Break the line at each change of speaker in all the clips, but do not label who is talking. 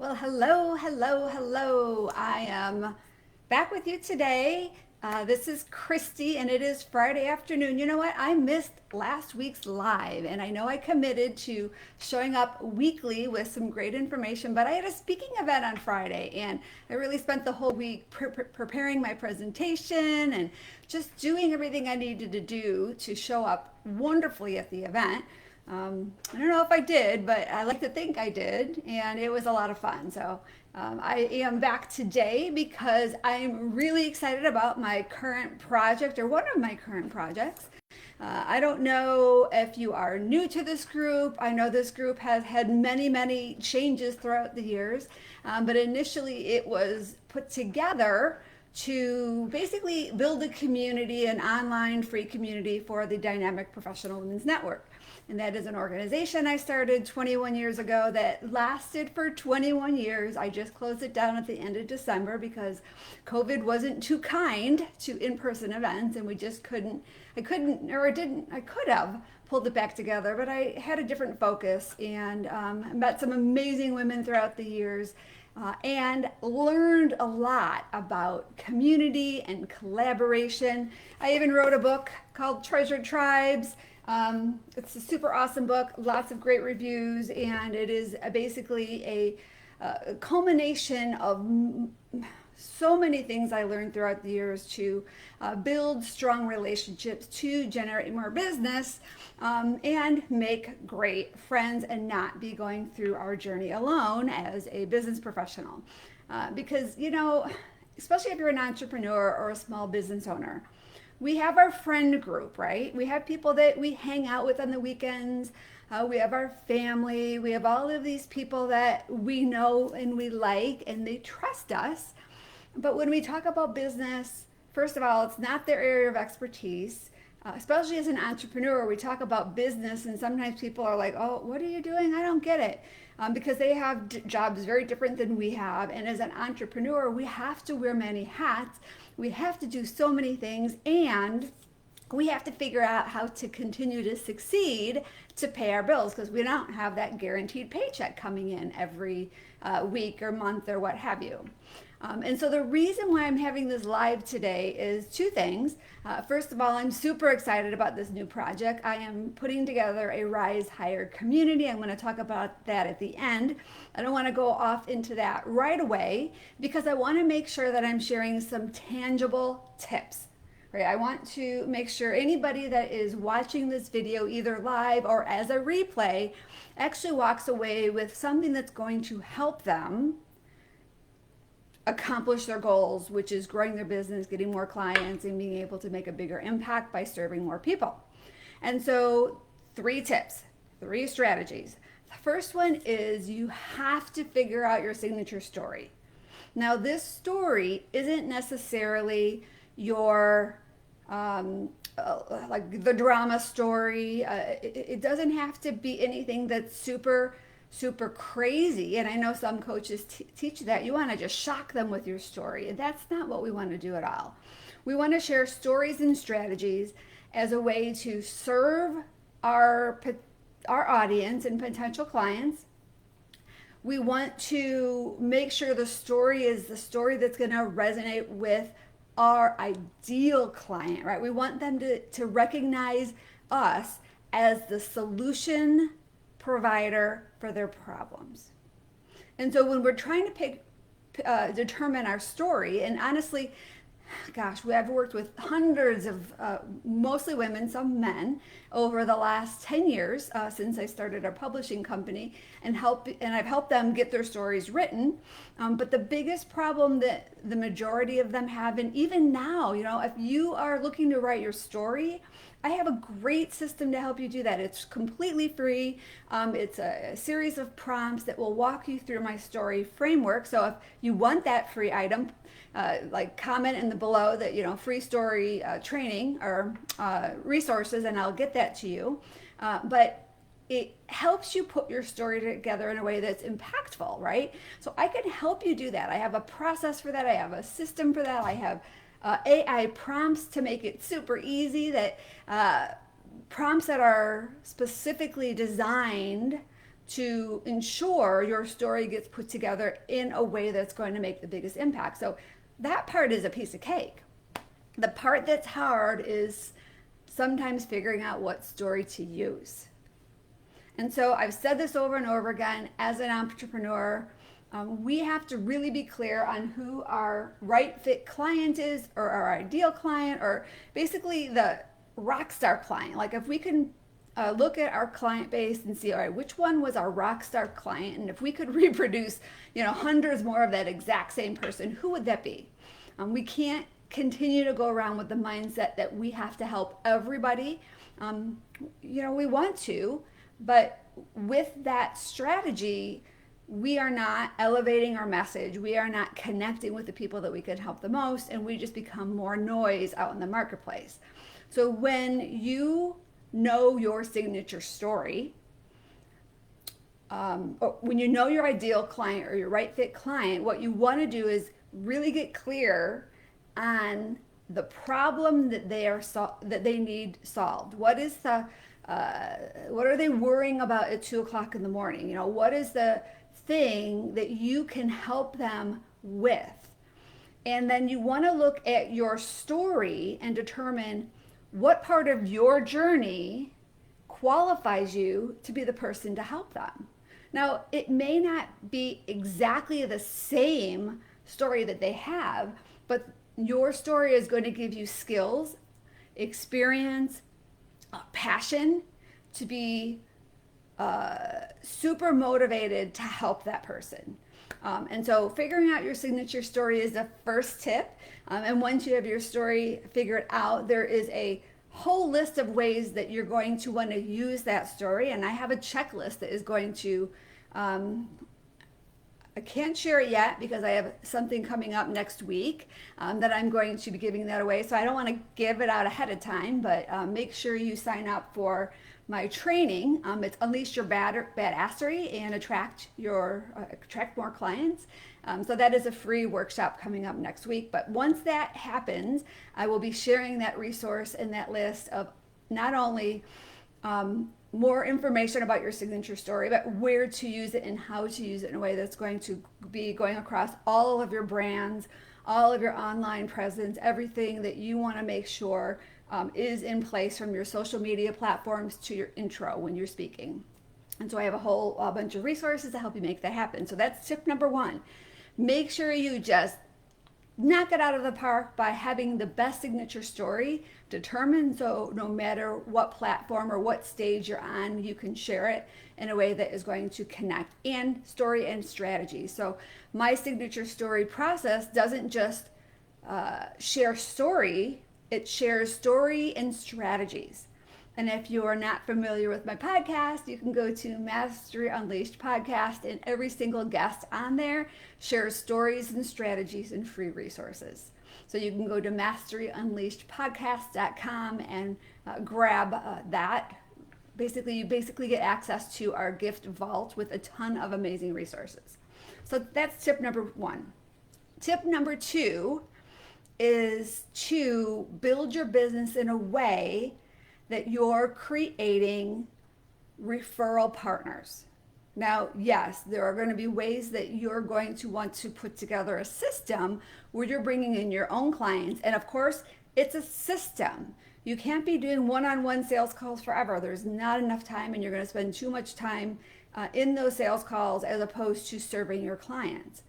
Well, hello, hello, hello. I am back with you today. This is Christy, and it is Friday afternoon. You know what? I missed last week's live, and I know I committed to showing up weekly with some great information, but I had a speaking event on Friday, and I really spent the whole week preparing my presentation and just doing everything I needed to do to show up wonderfully at the event. I don't know if I did, but I like to think I did, and it was a lot of fun. So I am back today because I'm really excited about my current project, or one of my current projects. I don't know if you are new to this group. I know this group has had many, many changes throughout the years, but initially it was put together to basically build a community, an online free community for the Dynamic Professional Women's Network. And that is an organization I started 21 years ago that lasted for 21 years. I just closed it down at the end of December because COVID wasn't too kind to in-person events, and we just couldn't, I couldn't, or I didn't, I could have pulled it back together, but I had a different focus and met some amazing women throughout the years. And learned a lot about community and collaboration. I even wrote a book called Treasured Tribes. It's a super awesome book, lots of great reviews, and it is basically a culmination of so many things I learned throughout the years to build strong relationships, to generate more business, and make great friends and not be going through our journey alone as a business professional. Because, especially if you're an entrepreneur or a small business owner, we have our friend group, right? We have people that we hang out with on the weekends. We have our family. We have all of these people that we know and we like, and they trust us. But when we talk about business, first of all, it's not their area of expertise. Especially as an entrepreneur, we talk about business, and sometimes people are like, "Oh, what are you doing? I don't get it," because they have jobs very different than we have. And as an entrepreneur, we have to wear many hats. We have to do so many things, and we have to figure out how to continue to succeed to pay our bills, because we don't have that guaranteed paycheck coming in every week or month or what have you. And so the reason why I'm having this live today is two things. First of all, I'm super excited about this new project. I am putting together a Rise Higher community. I'm going to talk about that at the end. I don't want to go off into that right away because I want to make sure that I'm sharing some tangible tips. Right? I want to make sure anybody that is watching this video either live or as a replay actually walks away with something that's going to help them accomplish their goals, which is growing their business, getting more clients, and being able to make a bigger impact by serving more people. And so, three tips, three strategies. The first one is you have to figure out your signature story. Now, this story isn't necessarily your like the drama story. It doesn't have to be anything that's super crazy. And I know some coaches teach that you want to just shock them with your story. And that's not what we want to do at all. We want to share stories and strategies as a way to serve our audience and potential clients. We want to make sure the story is the story that's going to resonate with our ideal client, right? We want them to recognize us as the solution provider for their problems. And so when we're trying to determine our story, and honestly, gosh, I've worked with hundreds of mostly women, some men, over the last 10 years since I started our publishing company, and I've helped them get their stories written. But the biggest problem that the majority of them have, and even now, if you are looking to write your story, I have a great system to help you do that. It's completely free. It's a series of prompts that will walk you through my story framework. So if you want that free item, like comment in the below that, free story training or resources, and I'll get that to you. But it helps you put your story together in a way that's impactful, right? So I can help you do that. I have a process for that. I have a system for that. I have AI prompts to make it super easy, that prompts that are specifically designed to ensure your story gets put together in a way that's going to make the biggest impact. So that part is a piece of cake. The part that's hard is sometimes figuring out what story to use. And so I've said this over and over again, as an entrepreneur, we have to really be clear on who our right fit client is, or our ideal client, or basically the rock star client. Like if we can look at our client base and see, all right, which one was our rock star client? And if we could reproduce, hundreds more of that exact same person, who would that be? We can't continue to go around with the mindset that we have to help everybody. We want to, but with that strategy, we are not elevating our message. We are not connecting with the people that we could help the most, and we just become more noise out in the marketplace. So when you know your signature story, or when you know your ideal client or your right fit client, what you want to do is really get clear on the problem that they need solved. What is what are they worrying about at 2:00 in the morning? What is the thing that you can help them with? And then you want to look at your story and determine what part of your journey qualifies you to be the person to help them. Now, it may not be exactly the same story that they have, but your story is going to give you skills, experience, passion to be super motivated to help that person. And so figuring out your signature story is the first tip. And once you have your story figured out, there is a whole list of ways that you're going to want to use that story. And I have a checklist that is going to, I can't share it yet because I have something coming up next week that I'm going to be giving that away. So I don't want to give it out ahead of time, but make sure you sign up for my training. It's Unleash Your Badassery and attract more clients. So that is a free workshop coming up next week. But once that happens, I will be sharing that resource and that list of not only more information about your signature story, but where to use it and how to use it in a way that's going to be going across all of your brands, all of your online presence, everything that you want to make sure is in place, from your social media platforms to your intro when you're speaking. And so I have a whole bunch of resources to help you make that happen. So that's tip number one. Make sure you just knock it out of the park by having the best signature story determined, so no matter what platform or what stage you're on, you can share it in a way that is going to connect. And story and strategy. So my signature story process doesn't just share story, it shares story and strategies. And if you are not familiar with my podcast, you can go to Mastery Unleashed podcast, and every single guest on there shares stories and strategies and free resources. So you can go to masteryunleashedpodcast.com and grab that. You basically get access to our gift vault with a ton of amazing resources. So that's tip number one. Tip number two is to build your business in a way that you're creating referral partners. Now, yes, there are going to be ways that you're going to want to put together a system where you're bringing in your own clients. And of course, it's a system. You can't be doing one-on-one sales calls forever. There's not enough time, and you're going to spend too much time in those sales calls as opposed to serving your clients.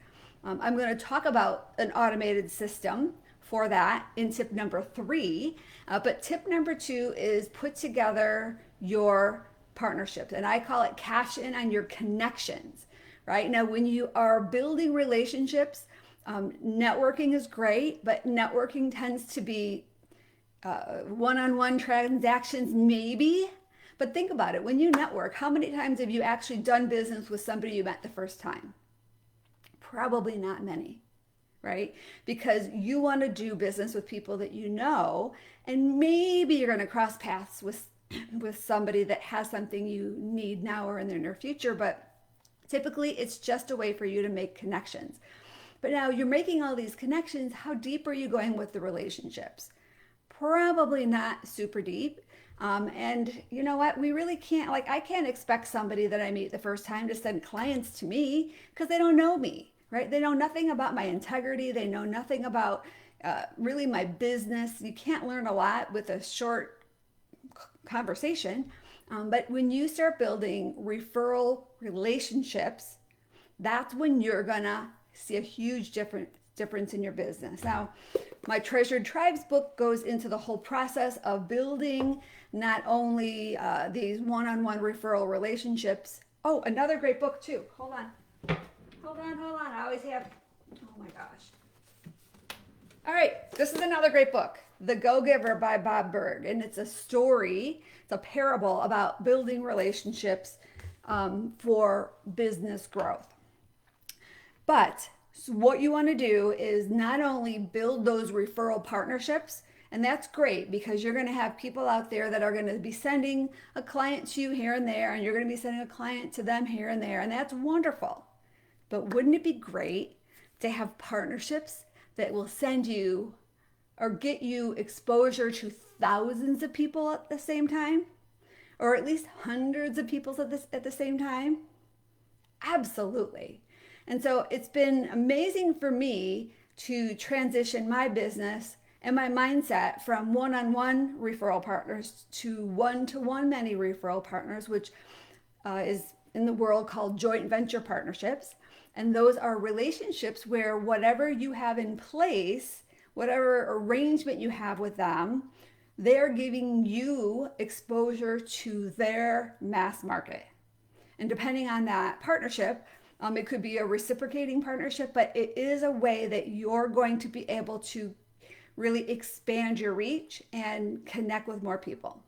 I'm going to talk about an automated system for that in tip number 3. But tip number 2 is put together your partnerships. And I call it cash in on your connections, right? Now, when you are building relationships, networking is great, but networking tends to be one-on-one transactions maybe. But think about it. When you network, how many times have you actually done business with somebody you met the first time? Probably not many. Right? Because you want to do business with people that you know, and maybe you're going to cross paths with somebody that has something you need now or in the near future, but typically it's just a way for you to make connections. But now you're making all these connections. How deep are you going with the relationships? Probably not super deep. And you know what? We really can't, like, I can't expect somebody that I meet the first time to send clients to me because they don't know me, right? They know nothing about my integrity. They know nothing about really my business. You can't learn a lot with a short conversation. But when you start building referral relationships, that's when you're gonna see a huge difference in your business. Now, my Treasured Tribes book goes into the whole process of building not only these one-on-one referral relationships. Oh, another great book too. Hold on. Hold on. I always have, oh my gosh. All right, this is another great book, The Go-Giver by Bob Berg. And it's a story, it's a parable about building relationships for business growth. But so what you want to do is not only build those referral partnerships, and that's great because you're going to have people out there that are going to be sending a client to you here and there, and you're going to be sending a client to them here and there, and that's wonderful. But wouldn't it be great to have partnerships that will send you or get you exposure to thousands of people at the same time? Or at least hundreds of people at the same time? Absolutely. And so it's been amazing for me to transition my business and my mindset from one-on-one referral partners to one-to-one many referral partners, which is in the world called joint venture partnerships. And those are relationships where whatever you have in place, whatever arrangement you have with them, they're giving you exposure to their mass market. And depending on that partnership, it could be a reciprocating partnership, but it is a way that you're going to be able to really expand your reach and connect with more people.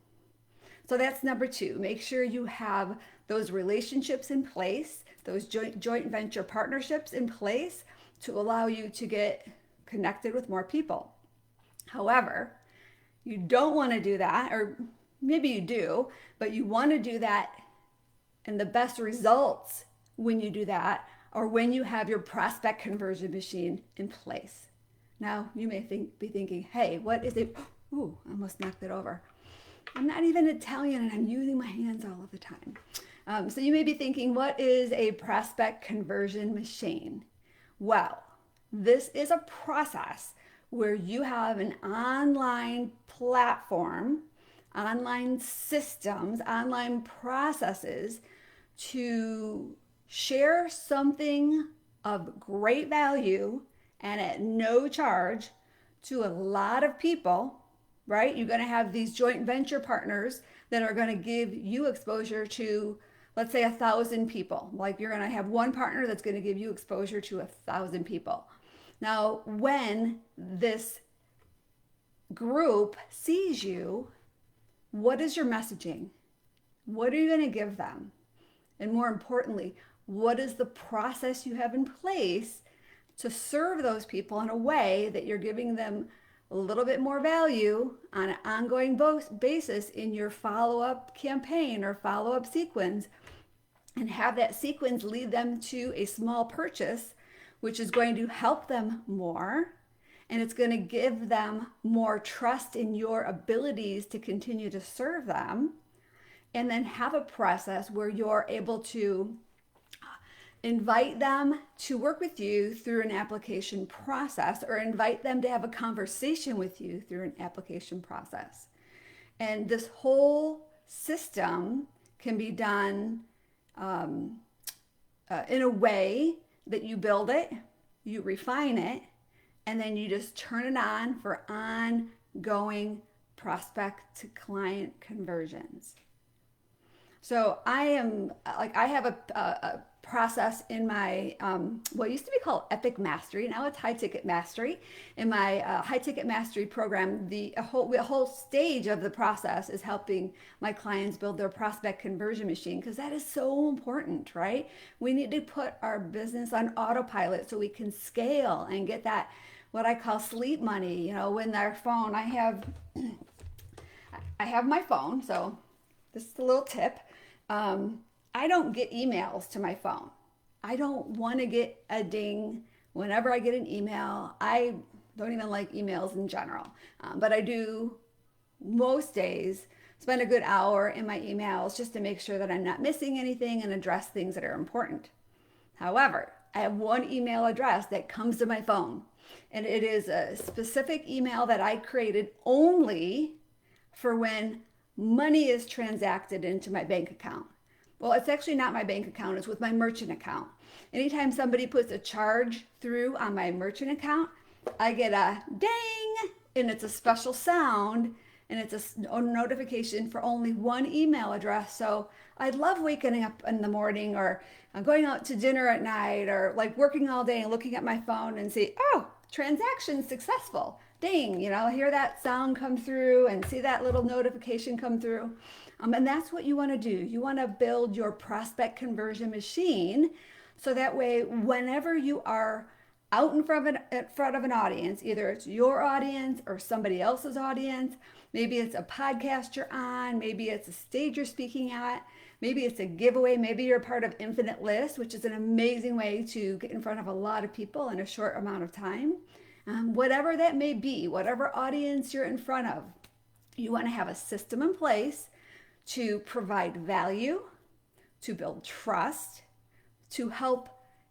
So that's number two. Make sure you have those relationships in place, those joint venture partnerships in place to allow you to get connected with more people. However, you don't want to do that, or maybe you do, but you want to do that, and the best results when you do that or when you have your prospect conversion machine in place. Now, you may be thinking, hey, what is it? Ooh, I almost knocked it over. I'm not even Italian and I'm using my hands all of the time. So you may be thinking, what is a prospect conversion machine? Well, this is a process where you have an online platform, online systems, online processes to share something of great value and at no charge to a lot of people, right? You're going to have these joint venture partners that are going to give you exposure to, let's say, 1,000 people. Like you're going to have one partner that's going to give you exposure to 1,000 people. Now, when this group sees you, what is your messaging? What are you going to give them? And more importantly, what is the process you have in place to serve those people in a way that you're giving them a little bit more value on an ongoing basis in your follow-up campaign or follow-up sequence, and have that sequence lead them to a small purchase, which is going to help them more, and it's going to give them more trust in your abilities to continue to serve them, and then have a process where you're able to invite them to work with you through an application process, or invite them to have a conversation with you through an application process. And this whole system can be done in a way that you build it, you refine it, and then you just turn it on for ongoing prospect to client conversions. So I have a process in my what used to be called Epic Mastery. Now it's High Ticket Mastery. In my High Ticket Mastery program, the whole stage of the process is helping my clients build their prospect conversion machine, because that is so important, right? We need to put our business on autopilot so we can scale and get that, what I call sleep money. You know, when our phone, I have my phone, so this is a little tip. I don't get emails to my phone. I don't want to get a ding whenever I get an email. I don't even like emails in general, but I do most days spend a good hour in my emails just to make sure that I'm not missing anything and address things that are important. However, I have one email address that comes to my phone, and it is a specific email that I created only for when money is transacted into my bank account. Well, it's actually not my bank account, it's with my merchant account. Anytime somebody puts a charge through on my merchant account, I get a ding, and it's a special sound, and it's a notification for only one email address. So I love waking up in the morning or going out to dinner at night or like working all day and looking at my phone and see, oh, transaction successful. Ding, hear that sound come through and see that little notification come through. And that's what you want to do. You want to build your prospect conversion machine so that way, whenever you are out in front of an audience, either it's your audience or somebody else's audience, maybe it's a podcast you're on, maybe it's a stage you're speaking at, maybe it's a giveaway, maybe you're part of Infinite List, which is an amazing way to get in front of a lot of people in a short amount of time. Whatever that may be, whatever audience you're in front of, you want to have a system in place to provide value, to build trust, to help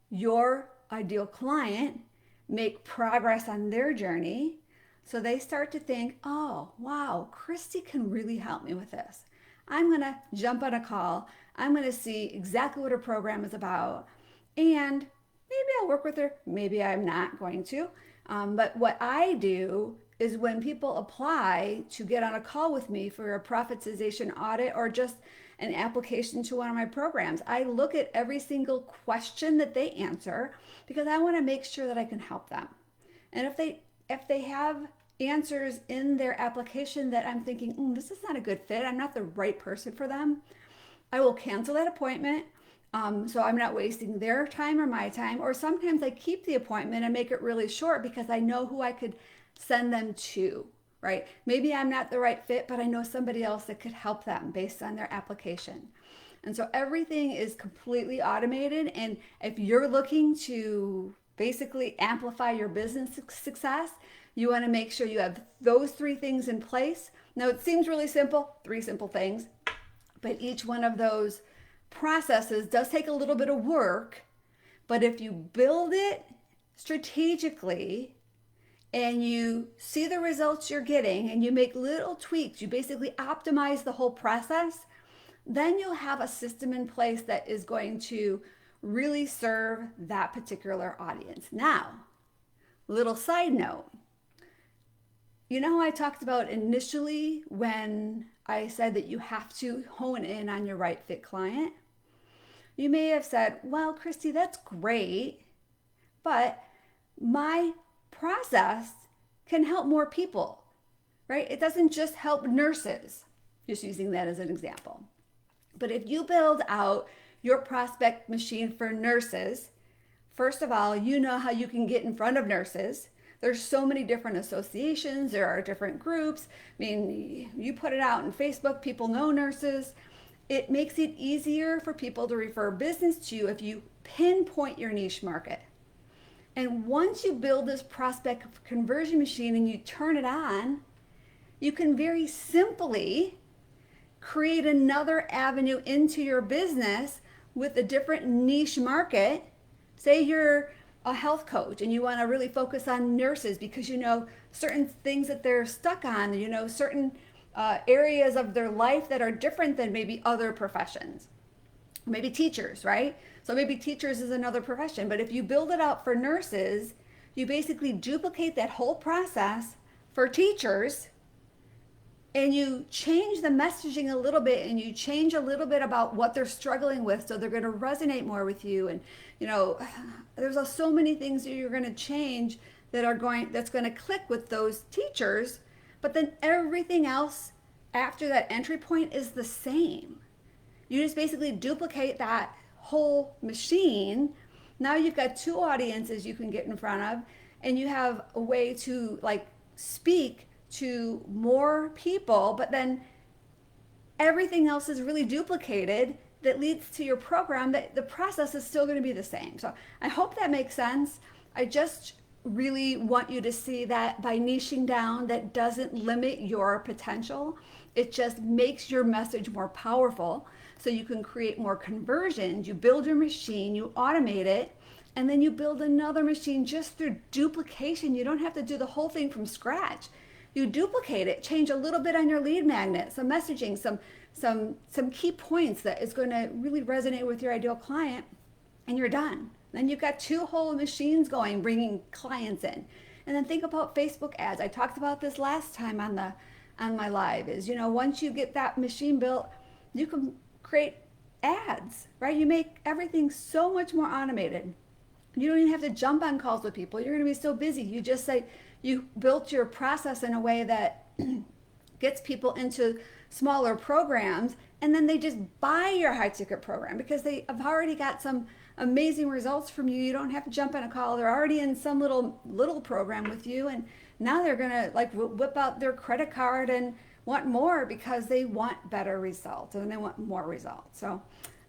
your ideal client make progress on their journey so they start to think, oh, wow, Christy can really help me with this. I'm going to jump on a call. I'm going to see exactly what her program is about. And maybe I'll work with her. Maybe I'm not going to. But what I do is when people apply to get on a call with me for a profitization audit or just an application to one of my programs, I look at every single question that they answer because I want to make sure that I can help them. And if they have answers in their application that I'm thinking, this is not a good fit, I'm not the right person for them, I will cancel that appointment. So I'm not wasting their time or my time. Or sometimes I keep the appointment and make it really short because I know who I could send them to, right? Maybe I'm not the right fit, but I know somebody else that could help them based on their application. And so everything is completely automated. And if you're looking to basically amplify your business success, you want to make sure you have those 3 things in place. Now, it seems really simple, 3 simple things, but each one of those processes does take a little bit of work. But if you build it strategically and you see the results you're getting and you make little tweaks, you basically optimize the whole process, then you'll have a system in place that is going to really serve that particular audience. Now, little side note, I talked about initially when I said that you have to hone in on your right fit client. You may have said, well, Christy, that's great, but my process can help more people, right? It doesn't just help nurses, just using that as an example. But if you build out your prospect machine for nurses, first of all, you know how you can get in front of nurses. There's so many different associations. There are different groups. I mean, you put it out on Facebook, people know nurses. It makes it easier for people to refer business to you if you pinpoint your niche market. And once you build this prospect conversion machine and you turn it on, you can very simply create another avenue into your business with a different niche market. Say you're a health coach and you want to really focus on nurses because you know certain things that they're stuck on, certain areas of their life that are different than maybe other professions. Maybe teachers, right? So maybe teachers is another profession, but if you build it out for nurses, you basically duplicate that whole process for teachers and you change the messaging a little bit and you change a little bit about what they're struggling with so they're going to resonate more with you. And there's so many things that you're going to change that's going to click with those teachers, but then everything else after that entry point is the same. You just basically duplicate that whole machine. Now you've got 2 audiences you can get in front of, and you have a way to speak to more people, but then everything else is really duplicated that leads to your program, that the process is still going to be the same. So I hope that makes sense. I just really want you to see that by niching down, that doesn't limit your potential. It just makes your message more powerful so you can create more conversions. You build your machine, you automate it, and then you build another machine just through duplication. You don't have to do the whole thing from scratch. You duplicate it, change a little bit on your lead magnet, some messaging, some key points that is going to really resonate with your ideal client, and you're done. Then you've got two whole machines going, bringing clients in. And then think about Facebook ads. I talked about this last time on my live. Is, once you get that machine built, you can create ads, right? You make everything so much more automated. You don't even have to jump on calls with people. You're going to be so busy. You just say you built your process in a way that gets people into smaller programs, and then they just buy your high ticket program because they have already got some amazing results from you. You don't have to jump on a call. They're already in some little program with you, and now they're gonna like whip out their credit card and want more because they want better results and they want more results. So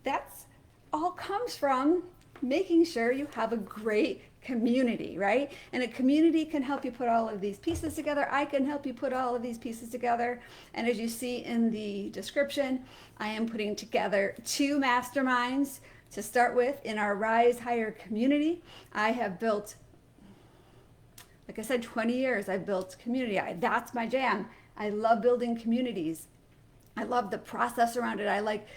that's all comes from making sure you have a great community, right? And a community can help you put all of these pieces together. I can help you put all of these pieces together. And as you see in the description, I am putting together 2 masterminds to start with in our Rise Higher community. I have built, like I said, 20 years I've built community. That's my jam. I love building communities. I love the process around it. I like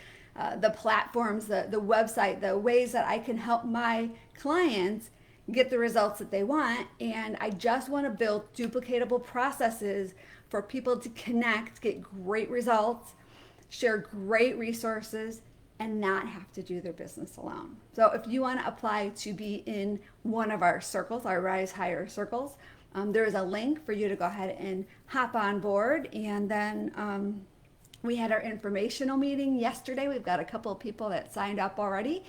the platforms, the website, the ways that I can help my clients get the results that they want. And I just want to build duplicatable processes for people to connect, get great results, share great resources, and not have to do their business alone. So if you want to apply to be in one of our circles, our Rise Higher circles, there is a link for you to go ahead and hop on board. And then we had our informational meeting yesterday. We've got a couple of people that signed up already.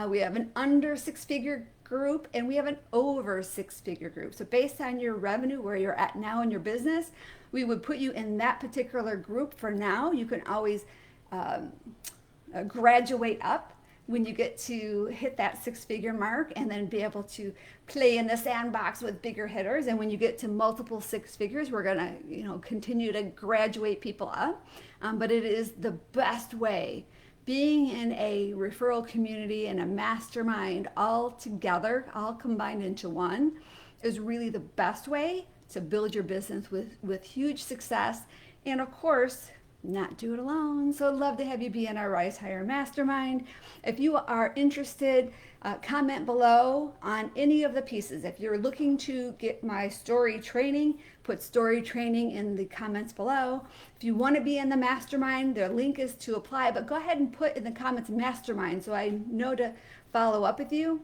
We have an under 6-figure group and we have an over 6-figure group. So based on your revenue, where you're at now in your business, we would put you in that particular group for now. You can always graduate up when you get to hit that 6-figure mark and then be able to play in the sandbox with bigger hitters. And when you get to multiple 6 figures, we're gonna continue to graduate people up. But it is the best way. Being in a referral community and a mastermind all together, all combined into one, is really the best way to build your business with huge success. And of course, not do it alone. So I'd love to have you be in our Rise Higher Mastermind. If you are interested, comment below on any of the pieces. If you're looking to get my story training, put story training in the comments below. If you want to be in the mastermind, the link is to apply, but go ahead and put in the comments mastermind so I know to follow up with you.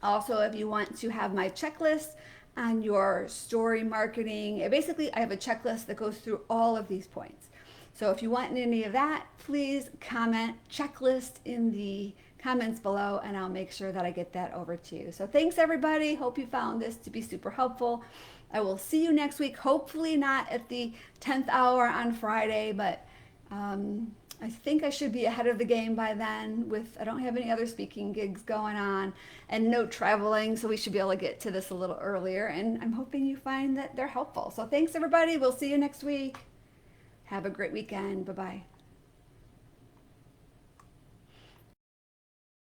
Also, if you want to have my checklist on your story marketing, basically I have a checklist that goes through all of these points. So if you want any of that, please comment checklist in the comments below and I'll make sure that I get that over to you. So thanks everybody. Hope you found this to be super helpful. I will see you next week. Hopefully not at the 10th hour on Friday, but I think I should be ahead of the game by then I don't have any other speaking gigs going on and no traveling. So we should be able to get to this a little earlier and I'm hoping you find that they're helpful. So thanks everybody. We'll see you next week. Have a great weekend. Bye-bye.